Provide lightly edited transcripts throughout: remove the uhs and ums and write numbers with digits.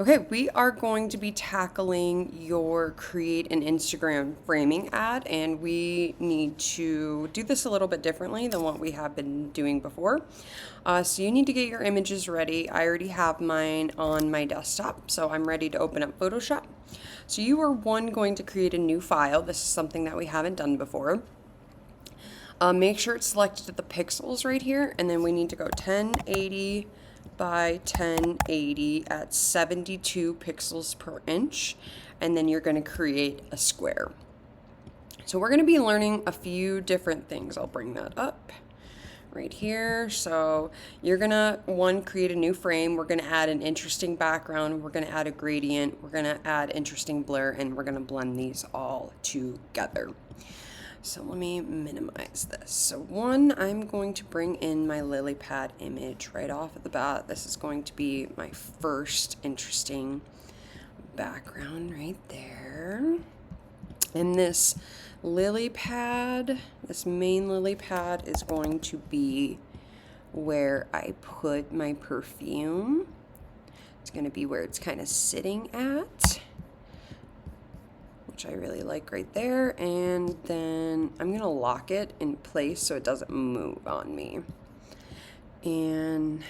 Okay, we are going to be tackling your create an Instagram framing ad, and we need to do this a little bit differently than what we have been doing before. So you need to get your images ready. I already have mine on my desktop, so I'm ready to open up Photoshop. So you are going to create a new file. This is something that we haven't done before. Make sure it's selected to the pixels right here, and then we need to go 1080 by 1080 at 72 pixels per inch, and then you're going to create a square. So we're going to be learning a few different things. I'll bring that up right here. So you're going to, create a new frame. We're going to add an interesting background. We're going to add a gradient. We're going to add interesting blur, and we're going to blend these all together. So let me minimize this. So one, I'm going to bring in my lily pad image right off of the bat. This is going to be my first interesting background right there. And this lily pad, this main lily pad is going to be where I put my perfume. It's going to be where it's kind of sitting at, which I really like right there. And then I'm gonna lock it in place so it doesn't move on me. And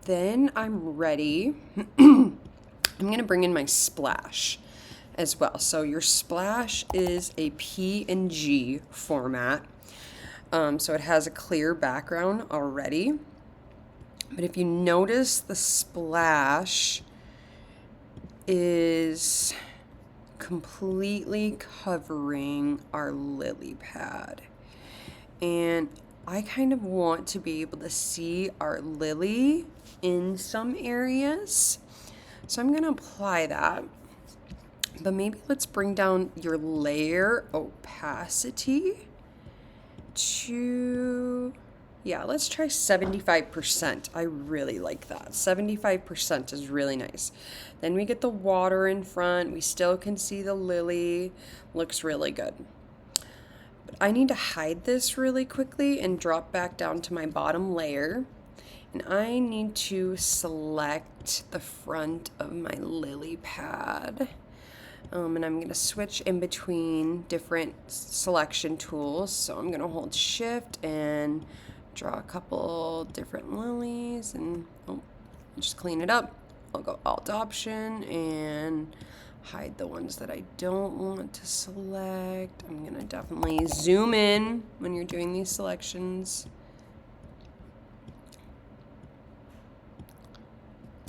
then I'm ready. I'm gonna bring in my splash as well. So your splash is a PNG format. So it has a clear background already. But if you notice, the splash is completely covering our lily pad, and I kind of want to be able to see our lily in some areas, so I'm going to apply that. But maybe let's bring down your layer opacity to, yeah, let's try 75%. I really like that. 75% is really nice. Then we get the water in front. We still can see the lily. Looks really good. But I need to hide this really quickly and drop back down to my bottom layer. And I need to select the front of my lily pad. And I'm going to switch in between different selection tools. So I'm going to hold shift and draw a couple different lilies, and just clean it up. I'll go alt option and hide the ones that I don't want to select. I'm gonna definitely zoom in when you're doing these selections.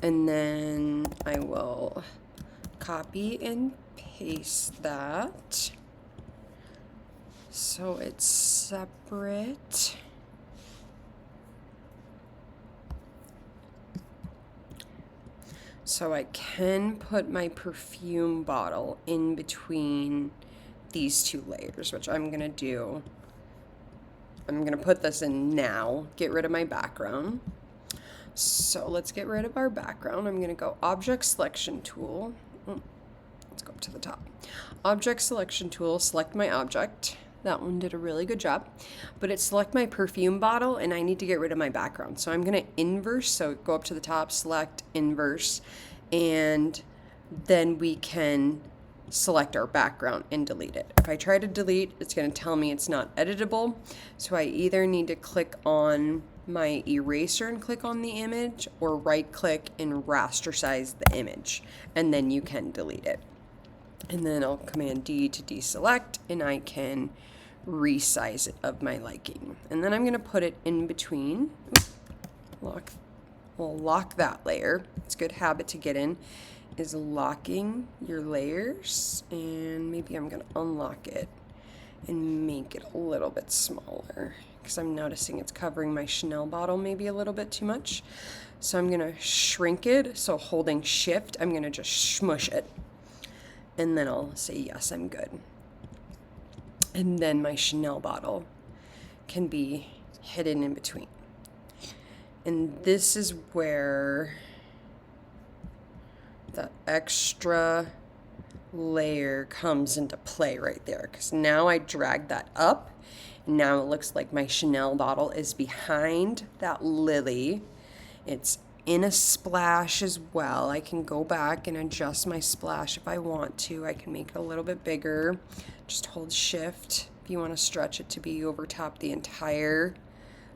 And then I will copy and paste that so it's separate. So I can put my perfume bottle in between these two layers, which I'm gonna do. I'm gonna put this in now, get rid of my background. So let's get rid of our background. I'm gonna go object selection tool. Let's go up to the top. Object selection tool, select my object. That one did a really good job, but it select my perfume bottle, and I need to get rid of my background. So I'm gonna inverse, so go up to the top, select inverse, and then we can select our background and delete it. If I try to delete, it's gonna tell me it's not editable. So I either need to click on my eraser and click on the image, or right click and rasterize the image, and then you can delete it. And then I'll command D to deselect, and I can resize it of my liking. And then I'm going to put it in between. We'll lock that layer. It's a good habit to get in, is locking your layers. And maybe I'm going to unlock it and make it a little bit smaller, because I'm noticing it's covering my Chanel bottle maybe a little bit too much. So I'm going to shrink it. So holding shift, I'm going to just smush it. And then I'll say, yes, I'm good. And then my Chanel bottle can be hidden in between. And this is where the extra layer comes into play right there. Because now I drag that up. And now it looks like my Chanel bottle is behind that lily. It's in a splash as well. I can go back and adjust my splash if I want to. I can make it a little bit bigger. Just hold shift if you want to stretch it to be over top the entire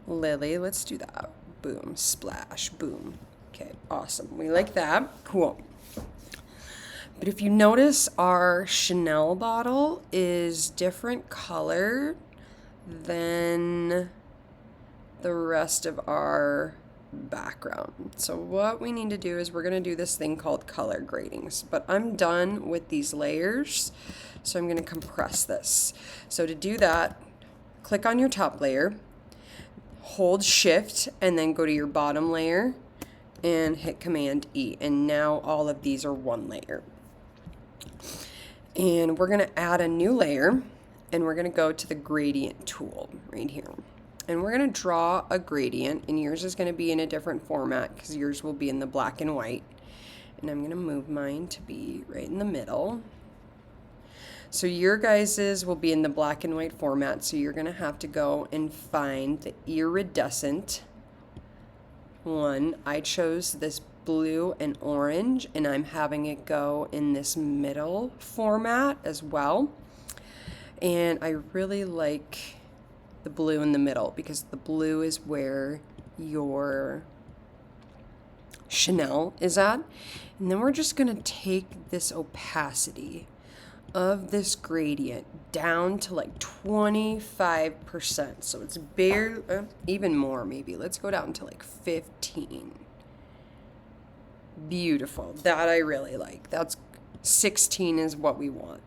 lily. Let's do that. Boom, splash, boom. Okay, awesome. We like that. Cool. But if you notice, our Chanel bottle is different color than the rest of our background. So what we need to do is we're going to do this thing called color gradings. But I'm done with these layers, so I'm going to compress this. So to do that, click on your top layer, hold shift, and then go to your bottom layer and hit Command E. And now all of these are one layer. And we're going to add a new layer, and we're going to go to the gradient tool right here. And we're going to draw a gradient, and yours is going to be in a different format because yours will be in the black and white. And I'm going to move mine to be right in the middle. So your guys's will be in the black and white format, so you're going to have to go and find the iridescent one. I chose this blue and orange, and I'm having it go in this middle format as well. And I really like the blue in the middle because the blue is where your Chanel is at. And then we're just going to take this opacity of this gradient down to like 25%. So it's barely, even more maybe. Let's go down to like 15. Beautiful. That I really like. That's 16 is what we want.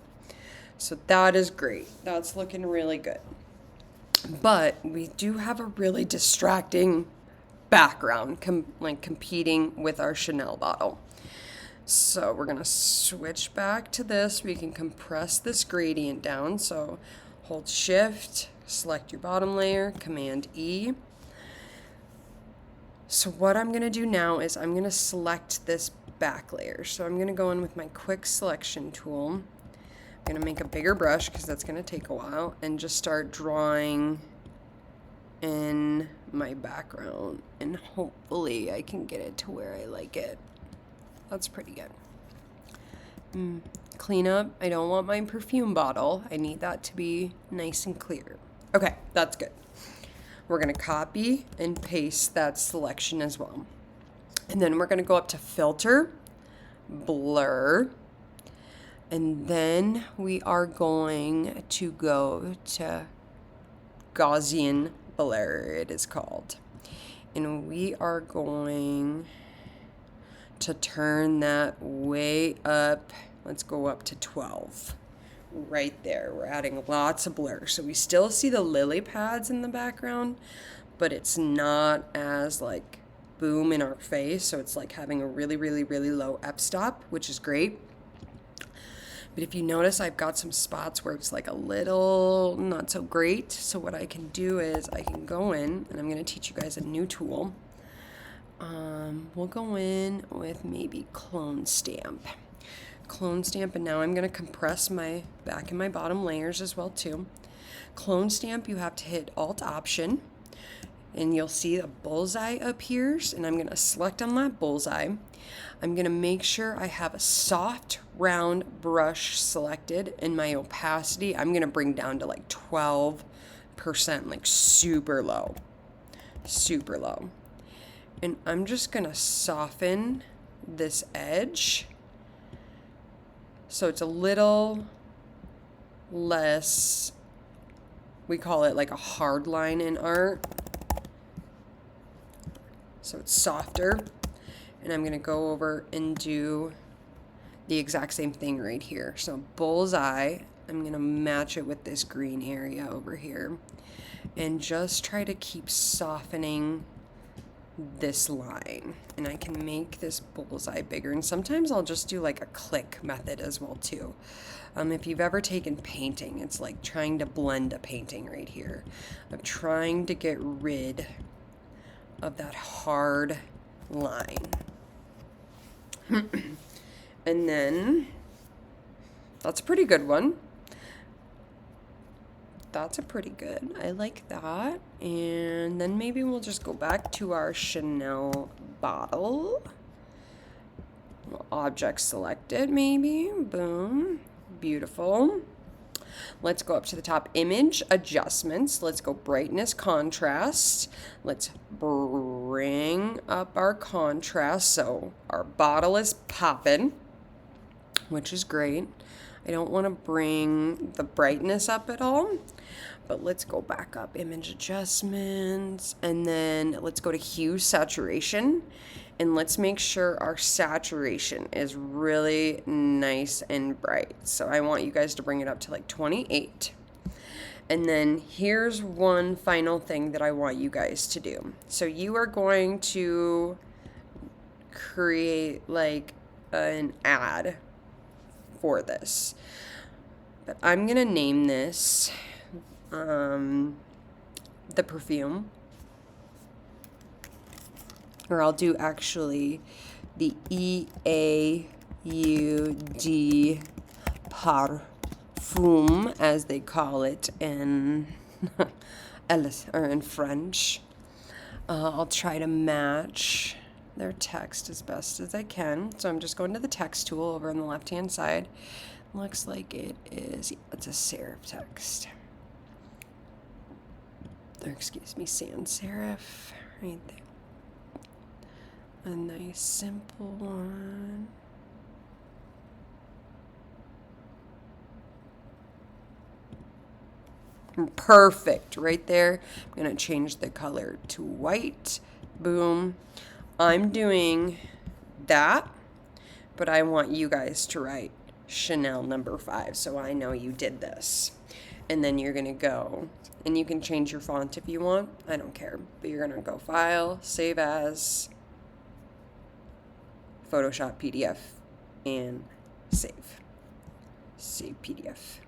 So that is great. That's looking really good. But we do have a really distracting background, competing with our Chanel bottle. So we're going to switch back to this. We can compress this gradient down. So hold shift, select your bottom layer, Command E. So what I'm going to do now is I'm going to select this back layer. So I'm going to go in with my quick selection tool. I'm going to make a bigger brush because that's going to take a while, and just start drawing in my background. And hopefully I can get it to where I like it. That's pretty good. Clean up. I don't want my perfume bottle. I need that to be nice and clear. Okay, that's good. We're going to copy and paste that selection as well. And then we're going to go up to Filter, Blur, and then we are going to go to Gaussian Blur, it is called. And we are going to turn that way up. Let's go up to 12. Right there. We're adding lots of blur. So we still see the lily pads in the background, but it's not as like boom in our face. So it's like having a really, really, really low f-stop, which is great. But if you notice, I've got some spots where it's like a little not so great. So what I can do is I can go in, and I'm going to teach you guys a new tool. We'll go in with maybe Clone Stamp. Clone Stamp, and now I'm going to compress my back and my bottom layers as well too. Clone Stamp, you have to hit Alt Option, and you'll see a bullseye appears, and I'm going to select on that bullseye. I'm going to make sure I have a soft round brush selected, and my opacity I'm going to bring down to like 12%, like super low. And I'm just going to soften this edge so it's a little less, we call it like a hard line in art. So it's softer. And I'm going to go over and do the exact same thing right here. So bullseye, I'm going to match it with this green area over here. And just try to keep softening this line, and I can make this bullseye bigger. And sometimes I'll just do like a click method as well too. If you've ever taken painting, it's like trying to blend a painting right here. I'm trying to get rid of that hard line. And then that's a pretty good one. that's a pretty good. I like that. And then maybe we'll just go back to our Chanel bottle. Object selected, maybe. Boom. Beautiful. Let's go up to the top, image adjustments. Let's go brightness, contrast. Let's bring up our contrast so our bottle is popping, which is great. I don't want to bring the brightness up at all, but let's go back up, image adjustments, and then let's go to hue, saturation, and let's make sure our saturation is really nice and bright. So I want you guys to bring it up to like 28. And then here's one final thing that I want you guys to do. So you are going to create like an ad for this, but I'm gonna name this the perfume, or I'll do actually the EAUD parfum, as they call it in or in French. I'll try to match their text as best as I can. So I'm just going to the text tool over on the left hand side. Looks like it's a serif text. Or excuse me, sans serif right there. A nice simple one. Perfect right there. I'm gonna change the color to white. Boom. I'm doing that, but I want you guys to write Chanel number 5 so I know you did this. And then you're gonna go, and you can change your font if you want, I don't care, but you're gonna go File, Save As, Photoshop PDF, and Save PDF.